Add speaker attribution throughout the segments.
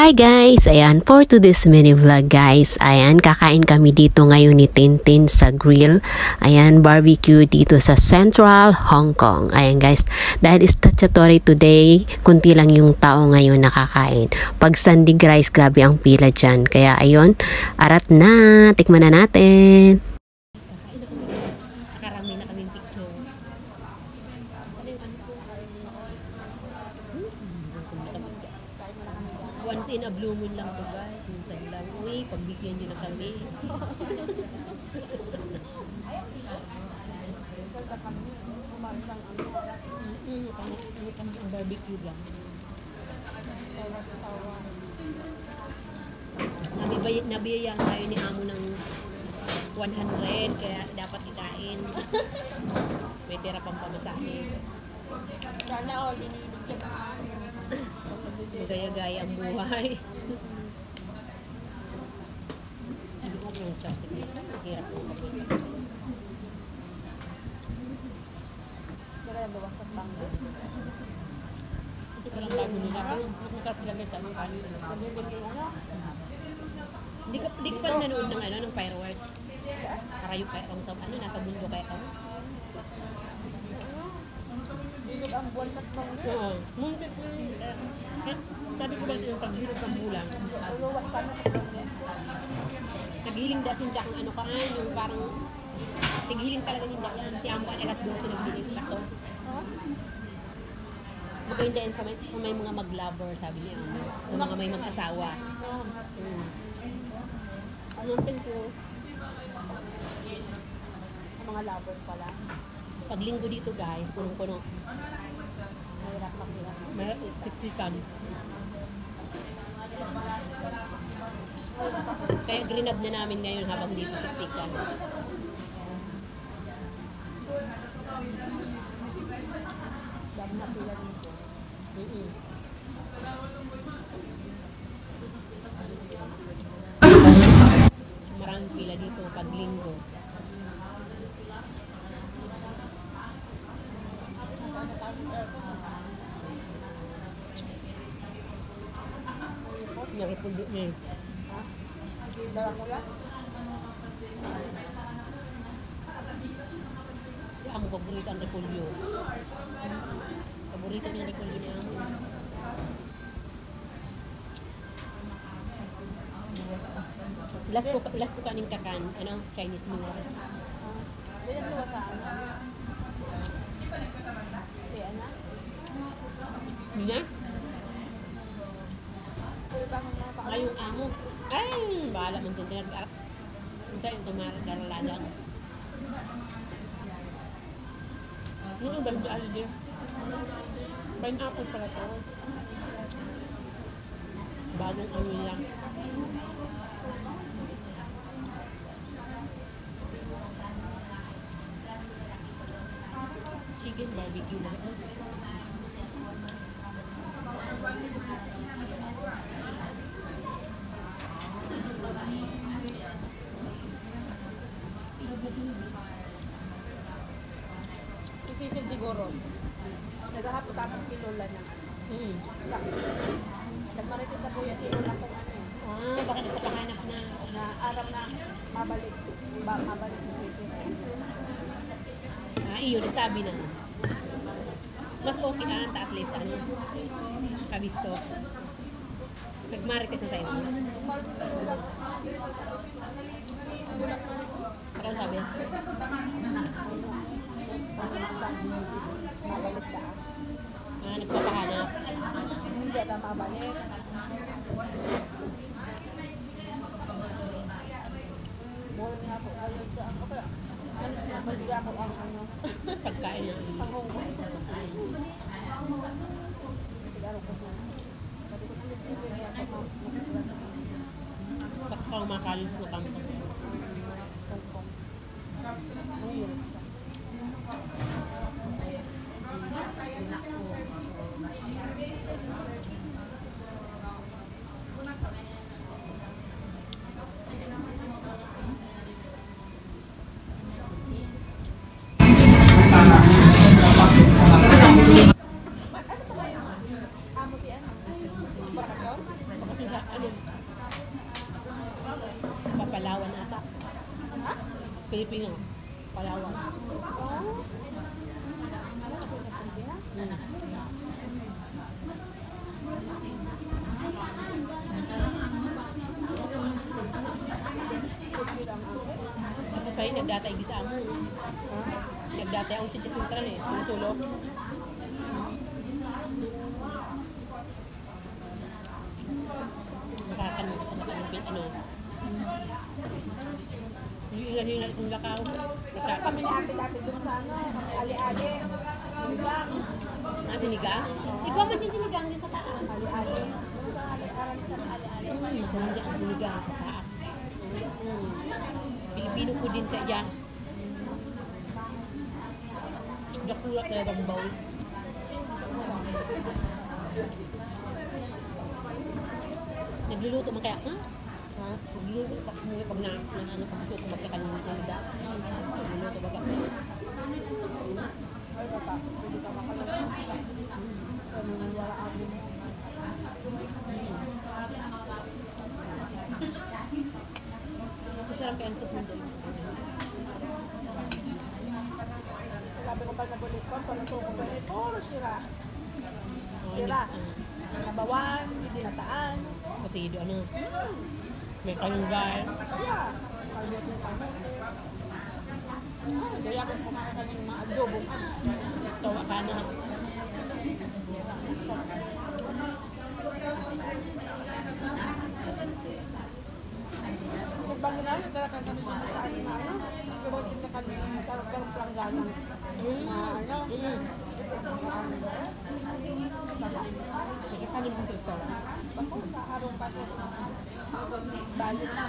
Speaker 1: Hi guys! Ayan, for today's mini vlog guys. Ayan, kakain kami dito ngayon ni Tintin sa grill. Ayan, barbecue dito sa Central Hong Kong. Ayan guys, dahil statutory today, kunti lang yung tao ngayon nakakain. Pag Sunday guys, grabe ang pila dyan. Kaya ayun, arat na, tikman na natin. Karami na kaming picture. Once in a blue moon lang to guys. Minsan lang. Uy, pagbigyan nyo na kami. Ang barbecue lang. Nabiyayaan tayo ni Amo ng 100. Kaya dapat ikain. May tira pang pamasahe.
Speaker 2: Sana all dinibigyan ka.
Speaker 1: Gaya-gaya ang buhay. Hindi mo yung chopstick nito. Hirap mo kapit.
Speaker 2: Hindi ka nabawas sa bangga.
Speaker 1: Ito ka lang bago nila. Masarap lang ito. Anong kanin? Hindi ka pa nanood ng ng fireworks. Karayo kayo sa nasa bundo kayo.
Speaker 2: Dinig ang buwan at bangga.
Speaker 1: Oo. Muntik na sabi ko ba yung paghilot ng bulan?
Speaker 2: Luwas ka na sa bangga.
Speaker 1: Naghiling dasin dyan yung yung parang naghiling talaga yung dyan. Si Amo kan alas 12 naghiling pa to. Magayon din sa may mga mag-lover, sabi niya. Yung mga may mag-asawa. Ano ang pinto?
Speaker 2: Mga lover pala.
Speaker 1: Pag linggo dito guys, punong-puno.
Speaker 2: Mahirap maghirap.
Speaker 1: May siksikan. Kaya grinab na namin ngayon habang dito siksikan.
Speaker 2: Dami na pila dito.
Speaker 1: Maraming pila dito pag linggo. Nakipundo niya eh.
Speaker 2: Dala ko yan?
Speaker 1: Amo paborito ang repolyo. Paborito niya ang repolyo niya. Last ko kaning kakan, Chinese New Year.
Speaker 2: Yan ang luwas sa ano? Yan na?
Speaker 1: Hindi na? Ngayong amo. Ay, bahala man din. Minsan yung tumaralalang. Yung ang balik ali din. Pineapple pala to. Bagong ano lang. Chicken barbecue lang.
Speaker 2: Isisil siguro. Naghahapot-apot kilola na. Nagmarito sa buya kilola kung ano eh.
Speaker 1: Baka nagpapahanap na.
Speaker 2: Na aram na mabalik. Mabalik si Sisil.
Speaker 1: Iyon, sabi na. Mas okay anta at least kabisto. Nagmarites na sa'yo. Ano sabi?
Speaker 2: Mabalik ka.
Speaker 1: Nagpapahanap.
Speaker 2: Hindi ata mabalik. Mohon nga po. Ayun sa ako kaya. Nabalik ako ang ano.
Speaker 1: Pagkain na.
Speaker 2: Ang Hong Kong. Sigaro ko siya. Sabi ko, hindi ako
Speaker 1: Pagkakang makalis na kami.
Speaker 2: Hong Kong. Ang yun.
Speaker 1: Pilipino. Palawan.
Speaker 2: Oh.
Speaker 1: Ako pa rin, nagdatay gisa mo. Nagdatay ang titipintran eh. Sulok. Nakakanulit ano. Hingal-hingal kong lakaw.
Speaker 2: Kami ni ate dati doon sa ano, ali-ali. Sinigang.
Speaker 1: Sinigang? Ikaw man yung sinigang din sa taas.
Speaker 2: Ali-ali. Doon sa ali-ali sa ali-ali.
Speaker 1: Masarap din ang sinigang sa taas. Pilipino po din tayo dyan. Dakulak na bang bowl. Nagluluto man kaya, ha? Nagluluto pa kumuha pag na ano pa ito kung magkakanin ng sinigang. Nagluluto baga.
Speaker 2: Ay, bata. Pwede ka makalang. Ano nang wala ako.
Speaker 1: Masarap kaya ang sauce ng doon.
Speaker 2: Sabi ko pag nagulit ko, pag natuko ko, puro sira. Sira. Nabawan, dinataan.
Speaker 1: Kasi ito ano, may kalunggay.
Speaker 2: Yeah. Kalbot ng kalbot. Gaya ko kumain ka ng mga adobo.
Speaker 1: Tawa ka na.
Speaker 2: Kung bang ginagawa, nagkarakan kami sa ating ano, nagkaroon na kami sa garong planggana. Ano?
Speaker 1: Sige, kanin mo ito.
Speaker 2: Ako, sa harong pa ito. Bali na.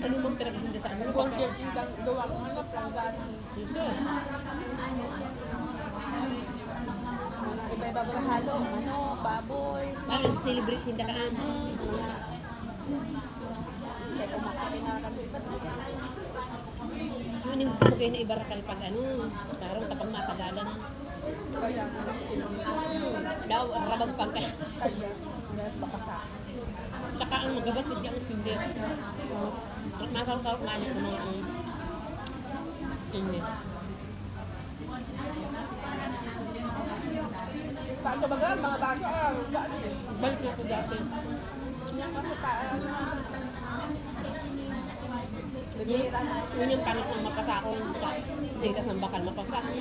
Speaker 1: Ano mong pinagpunta sa ano?
Speaker 2: Burger din kang gawa ko nga planggana.
Speaker 1: Ito.
Speaker 2: Iba-iba ko halo. Ano, baboy.
Speaker 1: Parang celebrate sindakaan.
Speaker 2: Kaya kumakain na kami.
Speaker 1: Yun yung po kayo na ibarakal pag ano, parang kapag matagala na.
Speaker 2: Kaya,
Speaker 1: Daw, rabag pang ka.
Speaker 2: kaya, baka sa akin.
Speaker 1: Saka ang magabat ko diyang hindi. Masang-sawag nga niya ng mga hindi.
Speaker 2: Paano ba nga, mga bata, saan eh?
Speaker 1: Balik na ko dati.
Speaker 2: Kasi paano? Bibira na.
Speaker 1: Yun yung pangit ng mapasakong sa digas ng bakal mapasakong.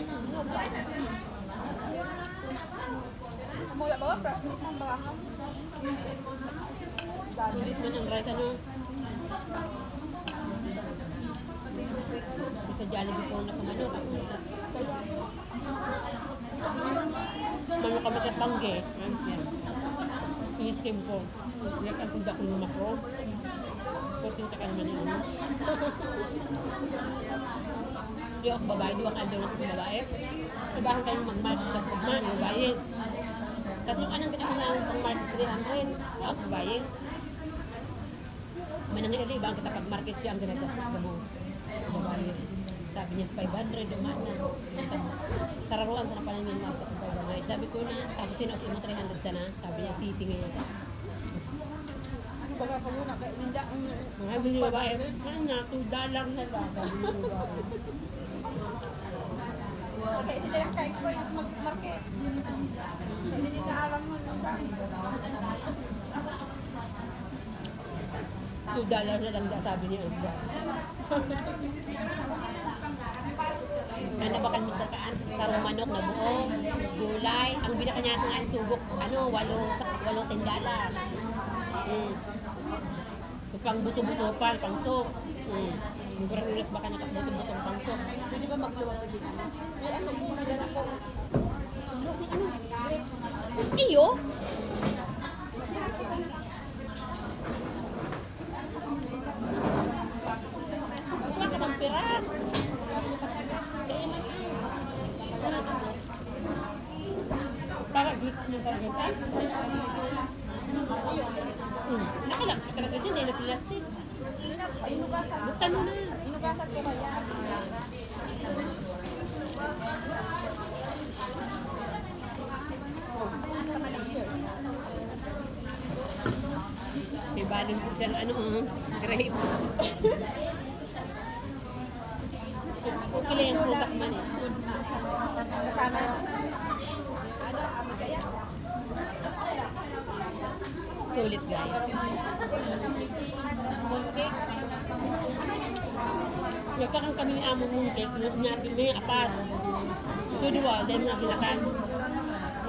Speaker 2: Mula ba? Plastic ng barangam. Dami.
Speaker 1: Ulit mo ng right ano. Sa Jollibee ko nakamanok ako. Manok kami sa pangge. Yan. Iniskim ko. Yan ang tunda ko ng makro. 14 ka naman yun. Di ako babae, di ako andun sa babae. Sabahan kayong mag-market sa pagman, yung babae. Tapos yung anong kinakalang pang-market 300, ako babae. May nangyari, ibang kita pag-market siya ang ginagastos sa buhos. Babae. Sabi niya 500, dumaan na. Tararuan sa napalan yung market sa 500. Sabi ko na, tapos tinaos mo 300 sana. Sabi niya, sisi ngayon.
Speaker 2: Baga pa muna, kaya linda ang...
Speaker 1: Mga bili babae, ano na, $2 na ba? Sabi niya babae.
Speaker 2: Okay, ito tayo ka-export at mag-market. Hindi na alam mo nung dami.
Speaker 1: $2 na lang daw, sabi niya. Ano ba kan misalkan sarong manok na buo, gulay, ang binakanya sa nga subok, ano, 8 tindala. Pang buto-buto pa, pang soup. Mura ulas baka nakas buto-buto pang soup.
Speaker 2: Pwede ba magluwas sa din? May ano po, may dala ko. Ano? Grapes.
Speaker 1: Iyo? Wala ka bang pira? Para dito niya talaga ka? Nakalang ka talaga dyan, na plastic.
Speaker 2: Inugasan.
Speaker 1: Buktan mo na.
Speaker 2: Inugasan ko ba yan?
Speaker 1: May balon po siya, ano, grapes.
Speaker 3: Okay lang yung prutas man eh.
Speaker 2: Kasama yung amigaya.
Speaker 3: Sulit guys.
Speaker 2: Mooncake.
Speaker 3: Nagkakang kami ni Amo mong cake, natin may apat. Ito diwa, dahil mga hilakan.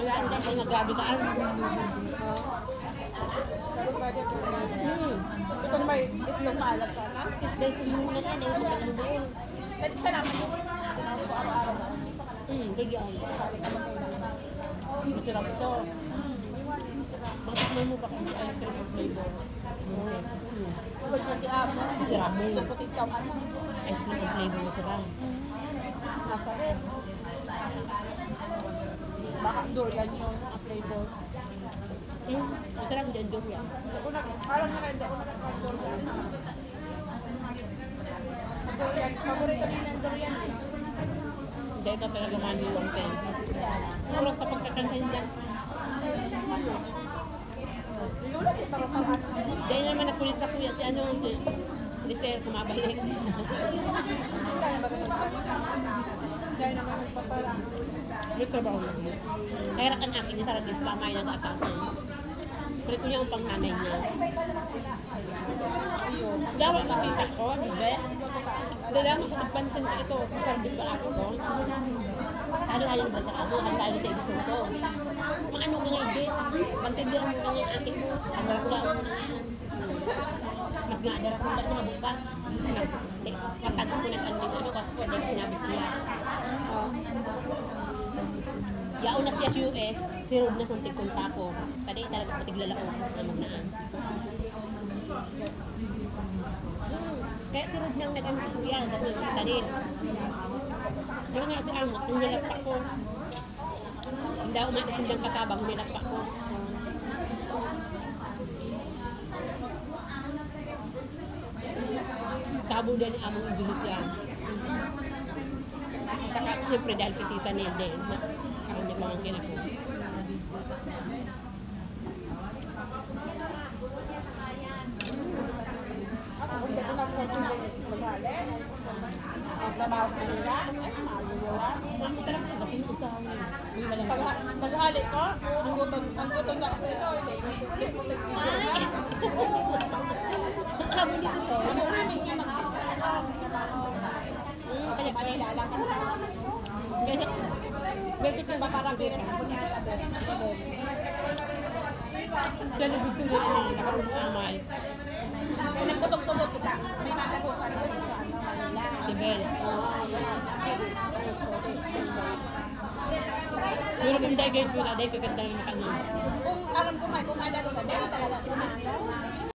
Speaker 3: Malaan ka sa nagabi kaan.
Speaker 2: Ito may itlog maalat sana.
Speaker 3: Dahil sa mga na yan, ay magkakang doon.
Speaker 2: Sa naman yun. Sinabi ko araw-araw.
Speaker 3: Ito diyan. Masarap ito. Matikman mo ba kung ice cream or flavor?
Speaker 2: Huwag mo si Amo.
Speaker 3: Masarap mo.
Speaker 2: Ito putik ka ano.
Speaker 3: Ice cream or flavor masarap.
Speaker 2: Nasa rin. Baka durian yung flavor.
Speaker 3: Masarap dyan durian.
Speaker 2: Parang hindi ako nakaka-durian. Durian. Paborito din ng durian.
Speaker 3: Hindi ka talaga maniwang ten. Kurang sa pagkakanta niya.
Speaker 2: Lula din taro-taroan.
Speaker 3: Dahil naman nakulit sa kuya si ano, Lister, kumabalik.
Speaker 2: Kaya magandang dahil naman magpapala.
Speaker 3: May trabaho na niya. Kaya rakan akin niya sarap dito, pamay na kaasal niya. Pero ko niya ang panghanay niya. Dapat makita ko, di ba? Dala mo kung magpansin ka ito, sa sarap pa ako ko. Ano ba sa ano? Ano sa ibig ko? Mga ano ka nga ibig? Pagtagdiran mo ka nga yung ating mo. Agara ko lang mo na nga. Mas naadara ko lang na buka. Kapag ko nag-anding ano, kasi po, dahil sinabi siya. Yaon na siya sa US, si Rod na santig konta ko. Kaya talaga patiglalako na magnaan. Kaya si Rod nang nag-ano sa kuya, kasi nakita din. Yung nga si Amot, nung nilagpak ko. Hindi ako matisindang katabang, nilagpak ko. Tabo din ang among ibilit yan. Saka siyempre dahil kitita niya din. Karoon niya mga kinako.
Speaker 2: Ako hindi ko na maghali. Ang trabaho ko nila.
Speaker 3: Mami talaga kasi nung usahan niya.
Speaker 2: Pag naghali ko, ang gutom na ako ito. Hindi ko
Speaker 3: Amo dito.
Speaker 2: Ano hani niya kaya Manila lang.
Speaker 3: Beso ko
Speaker 2: Parang pirit ako niya sabi.
Speaker 3: siya nabig ko niya ano, nakaroon ng amay.
Speaker 2: Kung nagkusog-sugot kita, may malagusan ko sa Manila.
Speaker 3: Si Bel. Pero kung dahil ko na, dahil ko ganda ng makanan.
Speaker 2: Kung alam ko may kung ada ko sa dem talaga kumain.